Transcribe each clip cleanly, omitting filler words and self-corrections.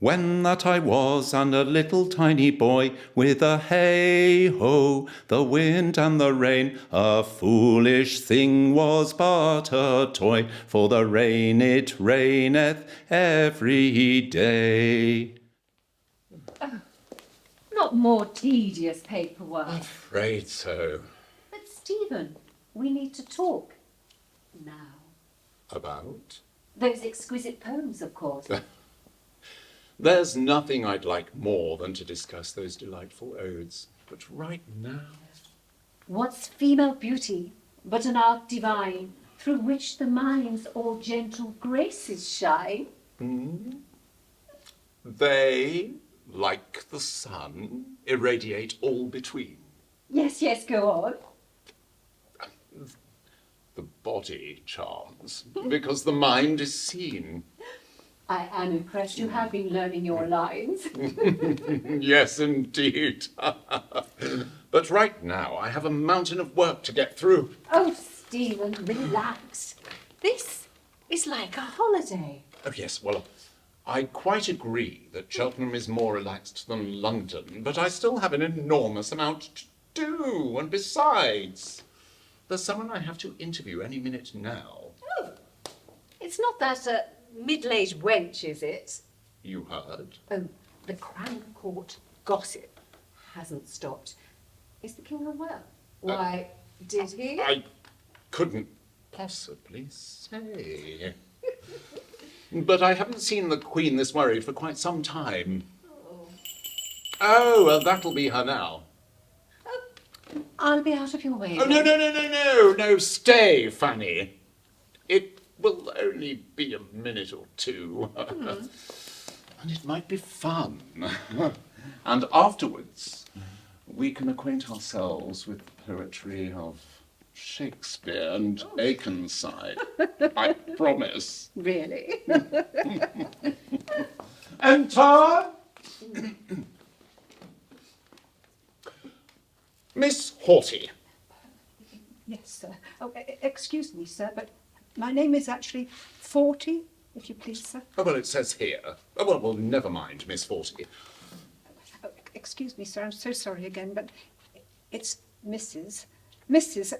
When that I was and a little tiny boy, with a hey-ho, the wind and the rain, a foolish thing was but a toy, for the rain it raineth every day. Not more tedious paperwork. I'm afraid so. But Stephen, we need to talk now. About? Those exquisite poems, of course. There's nothing I'd like more than to discuss those delightful odes. But right now... What's female beauty but an art divine, through which the mind's all gentle graces shine? They, like the sun, irradiate all between. Yes, go on. The body charms, because the mind is seen. I am impressed you have been learning your lines. Yes, indeed. But right now I have a mountain of work to get through. Oh, Stephen, relax. This is like a holiday. Oh, yes, well, I quite agree that Cheltenham is more relaxed than London, but I still have an enormous amount to do. And besides, there's someone I have to interview any minute now. Oh, it's not that middle-aged wench, is it? You heard? Oh, the Crown Court gossip hasn't stopped. Is the King unwell? Why, did he? I couldn't possibly say. But I haven't seen the Queen this worried for quite some time. Oh, well, that'll be her now. I'll be out of your way. Oh, no, stay, Fanny. It will only be a minute or two. And it might be fun. And afterwards, we can acquaint ourselves with the poetry of Shakespeare and Akenside. I promise. Really? Enter Miss Haughty. Yes, sir. Oh, excuse me, sir, but my name is actually 40, if you please, sir. Oh, well, it says here. Oh, well, never mind, Miss Haughty. Oh, excuse me, sir, I'm so sorry again, but it's Mrs.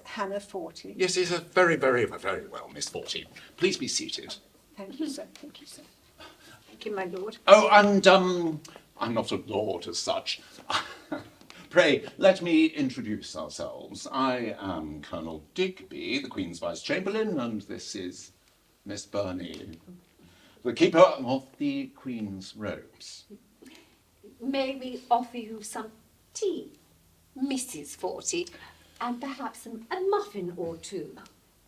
Hannah 40. Yes, it's a very, very, very well, Miss Haughty. Please be seated. Thank you, sir. Thank you, sir. Thank you, my lord. Oh, and, I'm not a lord as such. Pray, let me introduce ourselves. I am Colonel Digby, the Queen's Vice-Chamberlain, and this is Miss Burney, the keeper of the Queen's robes. May we offer you some tea, Mrs. 40, and perhaps a muffin or two?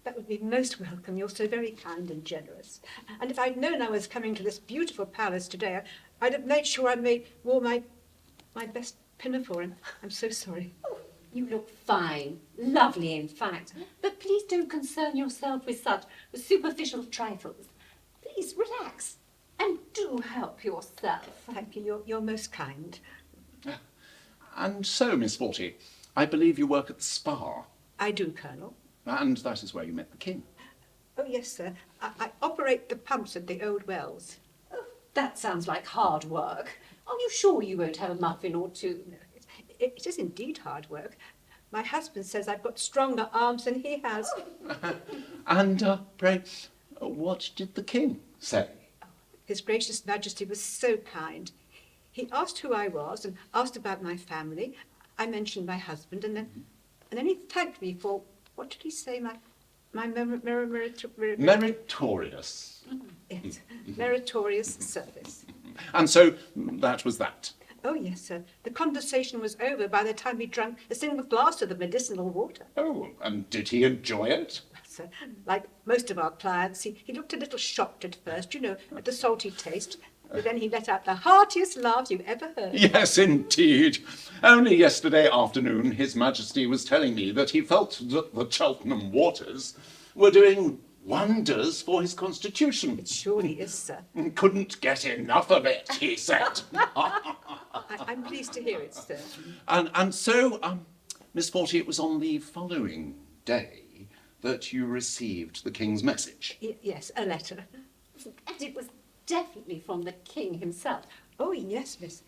That would be most welcome. You're so very kind and generous. And if I'd known I was coming to this beautiful palace today, I'd have made sure I wore my best pinafore, and I'm so sorry. Oh, you look fine, lovely in fact, but please don't concern yourself with such superficial trifles. Please relax and do help yourself. Thank you. You're most kind. And so, Miss Haughty, I believe you work at the spa. I do, Colonel. And that is where you met the King. Oh, yes, sir. I operate the pumps at the old wells. Oh, that sounds like hard work. Are you sure you won't have a muffin or two? No, it is indeed hard work. My husband says I've got stronger arms than he has. And, pray, what did the King say? His Gracious Majesty was so kind. He asked who I was and asked about my family. I mentioned my husband, and then he thanked me for, what did he say, my Meritorious. Yes, meritorious service. And so that was that. Oh, yes, sir. The conversation was over by the time we drank a single glass of the medicinal water. Oh, and did he enjoy it? Well, sir, like most of our clients, he looked a little shocked at first, at the salty taste. But then he let out the heartiest laugh you ever heard. Yes, indeed. Only yesterday afternoon, His Majesty was telling me that he felt that the Cheltenham waters were doing wonders for his constitution. It surely is, sir. Couldn't get enough of it, he said. I'm pleased to hear it, sir. And so, Miss Haughty, it was on the following day that you received the King's message. Yes, a letter. And it was definitely from the king himself. Oh, yes, miss.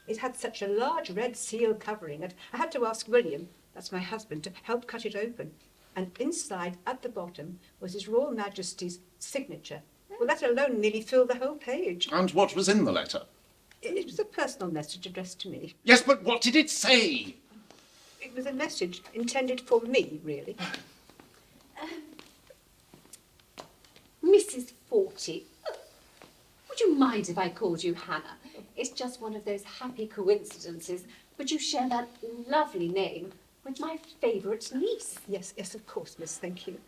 It had such a large red seal covering it. I had to ask William, that's my husband, to help cut it open. And inside, at the bottom, was His Royal Majesty's signature. Well, that alone nearly filled the whole page. And what was in the letter? It was a personal message addressed to me. Yes, but what did it say? It was a message intended for me, really. Mrs. Forty, would you mind if I called you Hannah? It's just one of those happy coincidences, but you share that lovely name with my favourite niece. Yes, yes, of course, miss, thank you.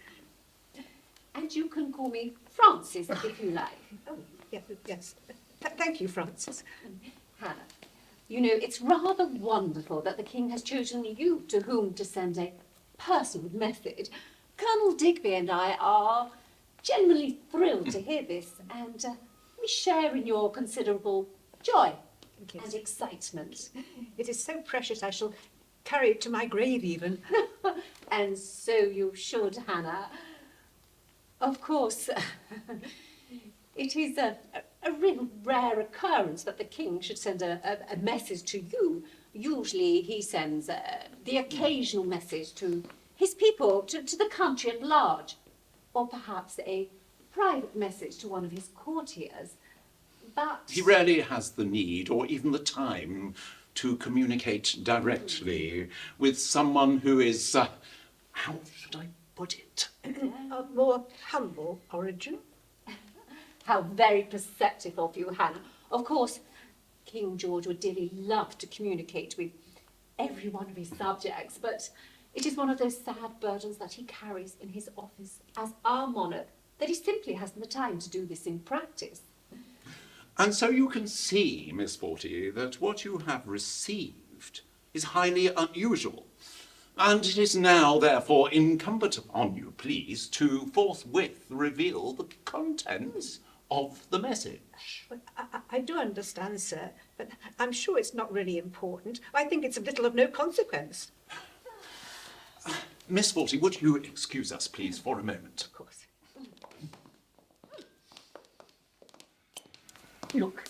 And you can call me Frances if you like. Oh, yes, yes. Thank you, Frances. Hannah, you know, it's rather wonderful that the king has chosen you to whom to send a personal message. Colonel Digby and I are genuinely thrilled to hear this, and we share in your considerable joy and excitement. It is so precious I shall carry it to my grave even. And so you should, Hannah. Of course, it is a real rare occurrence that the king should send a message to you. Usually he sends the occasional message to his people, to the country at large, or perhaps a private message to one of his courtiers. But He rarely has the need or even the time to communicate directly with someone who is, how should I put it? Of more humble origin. how very perceptive of you, Hannah. Of course, King George would dearly love to communicate with every one of his subjects, but it is one of those sad burdens that he carries in his office as our monarch that he simply hasn't the time to do this in practice. And so you can see, Miss Forty, that what you have received is highly unusual. And it is now, therefore, incumbent upon you, please, to forthwith reveal the contents of the message. Well, I do understand, sir, but I'm sure it's not really important. I think it's a little of no consequence. Miss Forty, would you excuse us, please, for a moment? Of course. Look,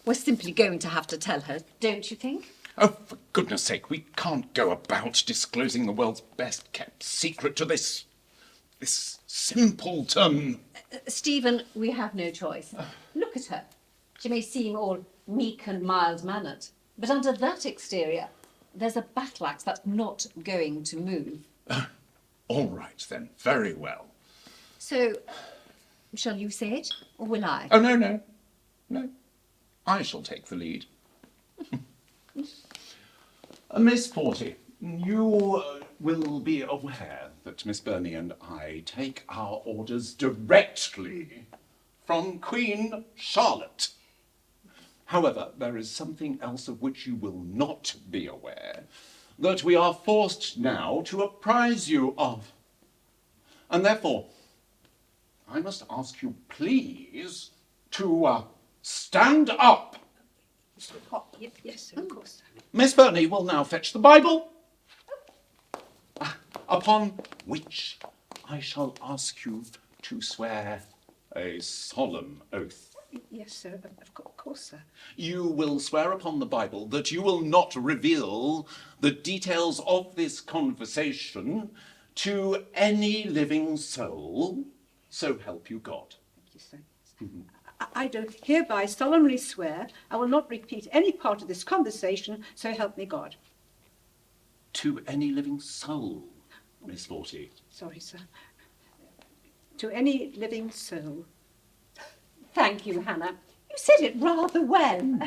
we're simply going to have to tell her, don't you think? Oh, for goodness sake, we can't go about disclosing the world's best kept secret to this simpleton. Stephen, we have no choice. Look at her. She may seem all meek and mild-mannered, but under that exterior, there's a battle axe that's not going to move. All right, then. Very well. So, shall you say it, or will I? Oh, no, no. No. I shall take the lead. Miss Forty, you will be aware that Miss Burney and I take our orders directly from Queen Charlotte. However, there is something else of which you will not be aware, that we are forced now to apprise you of. And therefore, I must ask you, please, to stand up. Oh, yes, sir, of course. Miss Burney will now fetch the Bible, upon which I shall ask you to swear a solemn oath. Yes, sir, of course, sir. You will swear upon the Bible that you will not reveal the details of this conversation to any living soul, so help you God. Thank you, sir. I do hereby solemnly swear I will not repeat any part of this conversation, so help me God. To any living soul, Miss Forty. Sorry, sir. To any living soul. Thank you, Hannah. You said it rather well.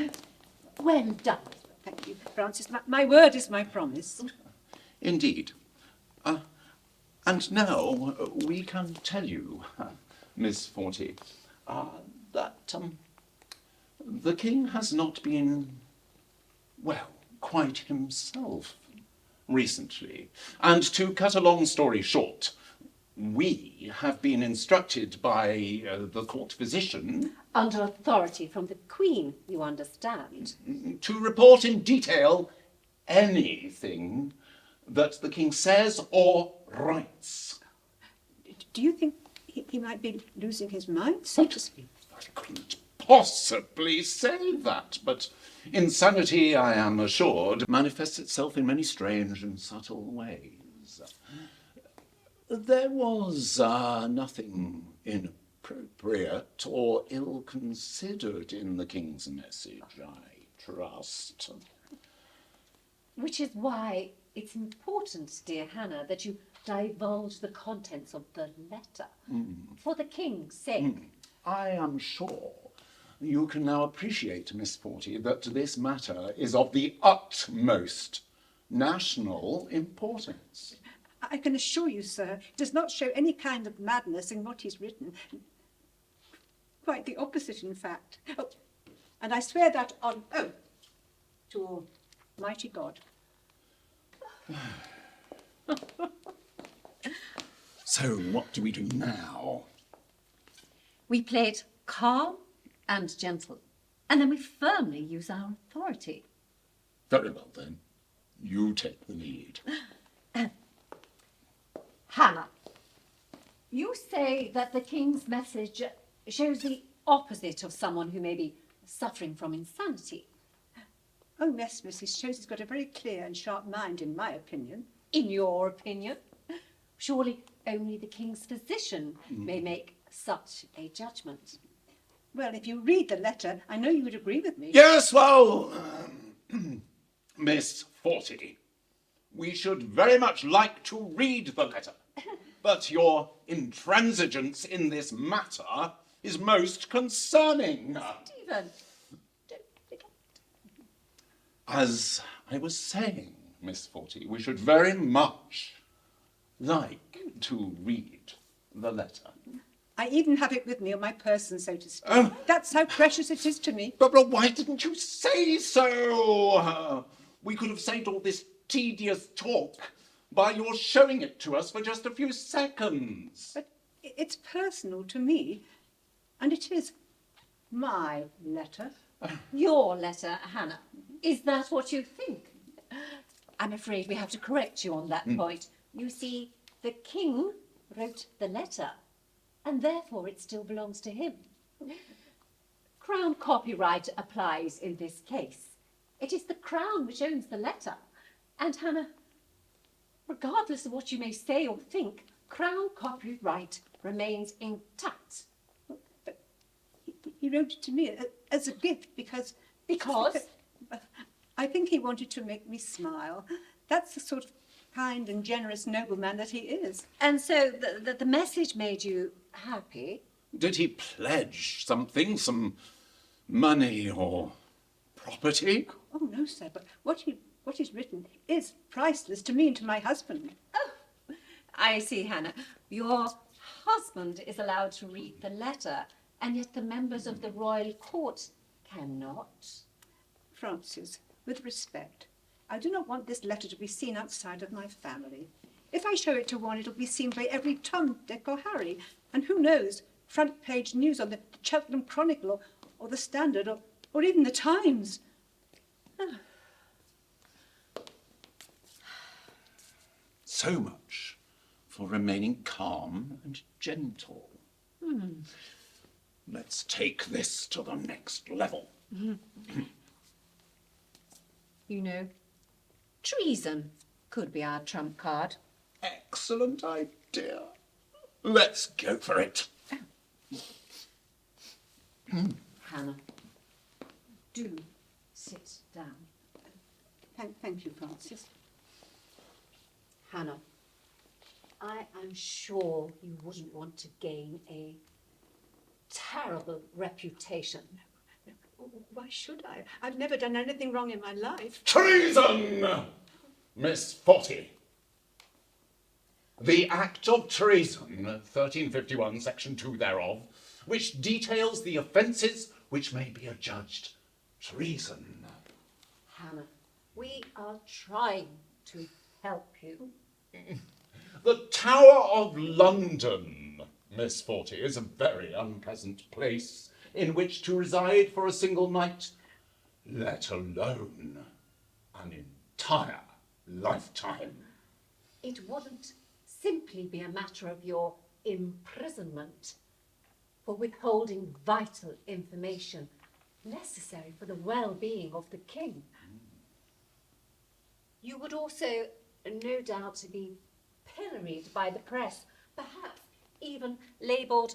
Well done. Thank you, Francis. My word is my promise. Indeed. And now we can tell you, Miss Forty, that the king has not been, well, quite himself recently. And to cut a long story short, we have been instructed by the court physician Under authority from the Queen, you understand. to report in detail anything that the king says or writes. Do you think he might be losing his mind, so to speak? I couldn't possibly say that, but insanity, I am assured, manifests itself in many strange and subtle ways. There was nothing inappropriate or ill-considered in the King's message, I trust. Which is why it's important, dear Hannah, that you divulge the contents of the letter for the King's sake. I am sure you can now appreciate, Miss Forty, that this matter is of the utmost national importance. I can assure you, sir, it does not show any kind of madness in what he's written. Quite the opposite, in fact. Oh, and I swear that on oath to Almighty God. So what do we do now? We play it calm and gentle, and then we firmly use our authority. Very well, then. You take the lead. Hannah, you say that the King's message shows the opposite of someone who may be suffering from insanity. Oh, yes, Mrs. Shows he's got a very clear and sharp mind, in my opinion. In your opinion? Surely only the King's physician may make such a judgment. Well, if you read the letter, I know you would agree with me. Yes, well, Miss Forty, we should very much like to read the letter, but your intransigence in this matter is most concerning. Stephen, don't forget. As I was saying, Miss Forty, we should very much like to read the letter. I even have it with me on my person, so to speak. Oh. That's how precious it is to me. But why didn't you say so? We could have saved all this tedious talk by your showing it to us for just a few seconds. But it's personal to me, and it is my letter. Your letter, Hannah. Is that what you think? I'm afraid we have to correct you on that point. You see, the King wrote the letter, and therefore it still belongs to him. Crown copyright applies in this case. It is the Crown which owns the letter. And Hannah, regardless of what you may say or think, Crown copyright remains intact. But he wrote it to me as a gift because... Because? I think he wanted to make me smile. That's the sort of kind and generous nobleman that he is. And so the message made you happy? Did he pledge something, some money or property? Oh, no, sir, but what he's written is priceless to me and to my husband. Oh, I see, Hannah. Your husband is allowed to read the letter, and yet the members of the royal court cannot. Francis, with respect, I do not want this letter to be seen outside of my family. If I show it to one, it'll be seen by every Tom, Dick or Harry. And who knows, front page news on the Cheltenham Chronicle or the Standard or even the Times. So much for remaining calm and gentle. Let's take this to the next level. You know, treason could be our trump card. Excellent idea. Let's go for it. Hannah, do sit down. Thank you, Francis. Hannah, I am sure you wouldn't want to gain a terrible reputation. Why should I? I've never done anything wrong in my life. Treason! Miss Forty. The Act of Treason, 1351, Section 2 thereof, which details the offences which may be adjudged treason. Hannah, we are trying to help you. The Tower of London, Miss Forty, is a very unpleasant place in which to reside for a single night, let alone an entire lifetime. It wouldn't simply be a matter of your imprisonment. for withholding vital information necessary for the well-being of the king. You would also, no doubt, be pilloried by the press, perhaps even labelled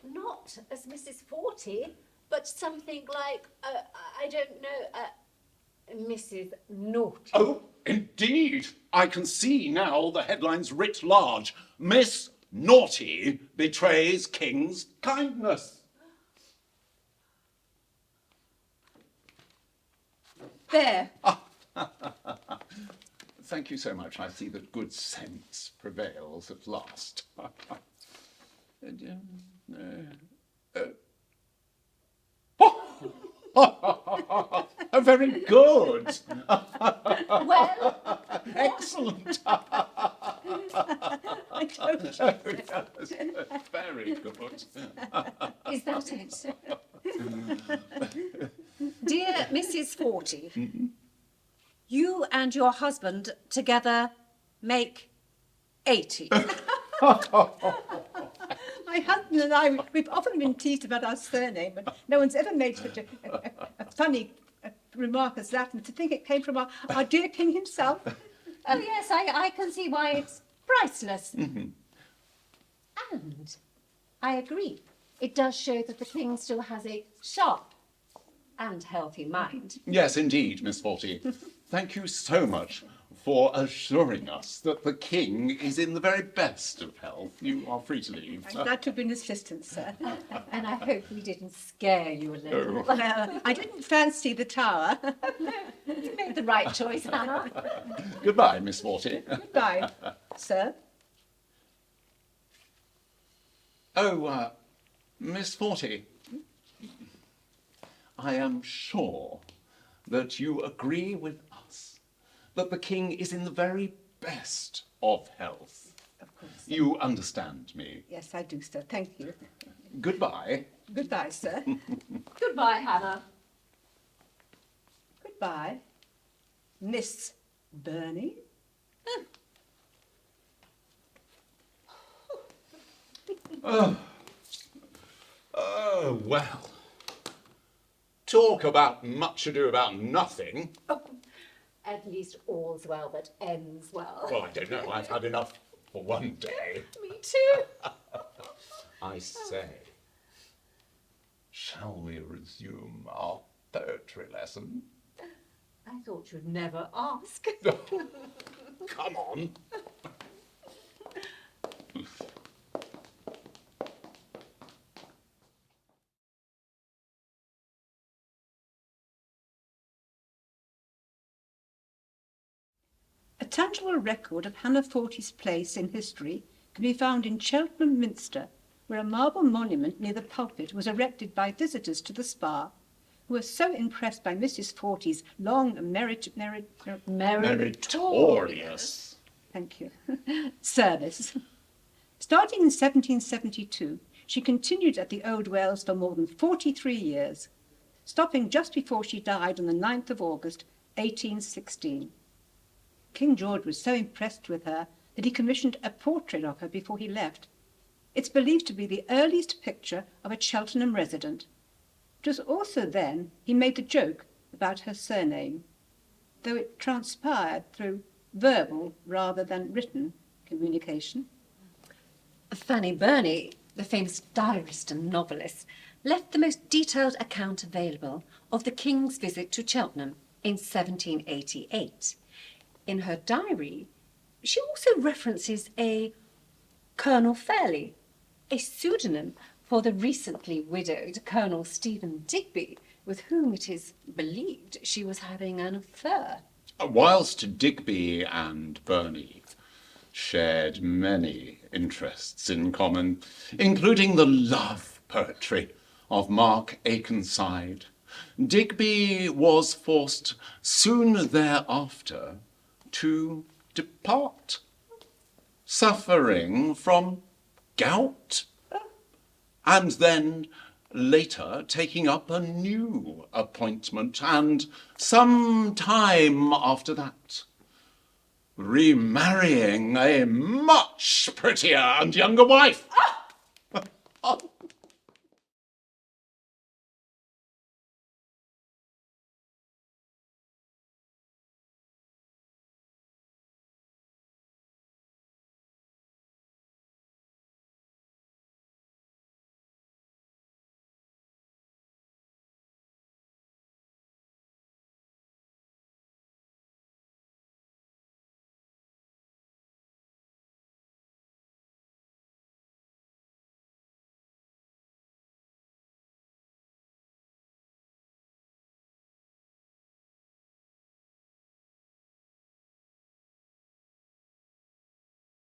not as Mrs. 40, but something like, I don't know, Mrs. Naughty. Oh, indeed. I can see now the headlines writ large. Miss Naughty betrays King's kindness. There. Thank you so much. I see that good sense prevails at last. Very good. Well, Excellent. I told you. Yes, very good. is that it? Dear Mrs. 40, you and your husband together make 80. My husband and I, we've often been teased about our surname, but no one's ever made such a funny remark as that, and to think it came from our dear king himself. Oh yes, I can see why it's priceless. And I agree. It does show that the king still has a sharp and healthy mind. Yes, indeed, Miss Forty. Thank you so much for assuring us that the king is in the very best of health. You are free to leave. I'm glad to have been assistant, sir. And I hope we didn't scare you a little. Well, I didn't fancy the tower. You made the right choice, Hannah. Goodbye, Miss Forty. Goodbye, sir. Oh, Miss Forty, I am sure that you agree with us that the king is in the very best of health. Of course. You understand me. Yes, I do, sir. Thank you. Goodbye. Goodbye, sir. Goodbye, Hannah. Goodbye, Miss Burney. Oh, well. Talk about much ado about nothing. At least all's well that ends well. Well, I don't know. I've had enough for one day. Me too. I say, shall we resume our poetry lesson? I thought you'd never ask. Come on. A tangible record of Hannah Forty's place in history can be found in Cheltenham Minster, where a marble monument near the pulpit was erected by visitors to the spa, who were so impressed by Mrs. Forty's long Meritorious. thank you, service. Starting in 1772, she continued at the Old Wells for more than 43 years, stopping just before she died on the 9th of August, 1816. King George was so impressed with her that he commissioned a portrait of her before he left. It's believed to be the earliest picture of a Cheltenham resident. It was also then he made the joke about her surname, though it transpired through verbal rather than written communication. Fanny Burney, the famous diarist and novelist, left the most detailed account available of the king's visit to Cheltenham in 1788. In her diary, she also references a Colonel Fairley, a pseudonym for the recently widowed Colonel Stephen Digby, with whom it is believed she was having an affair. Whilst Digby and Burney shared many interests in common, including the love poetry of Mark Akenside, Digby was forced soon thereafter to depart, suffering from gout, and then later taking up a new appointment, and some time after that remarrying a much prettier and younger wife.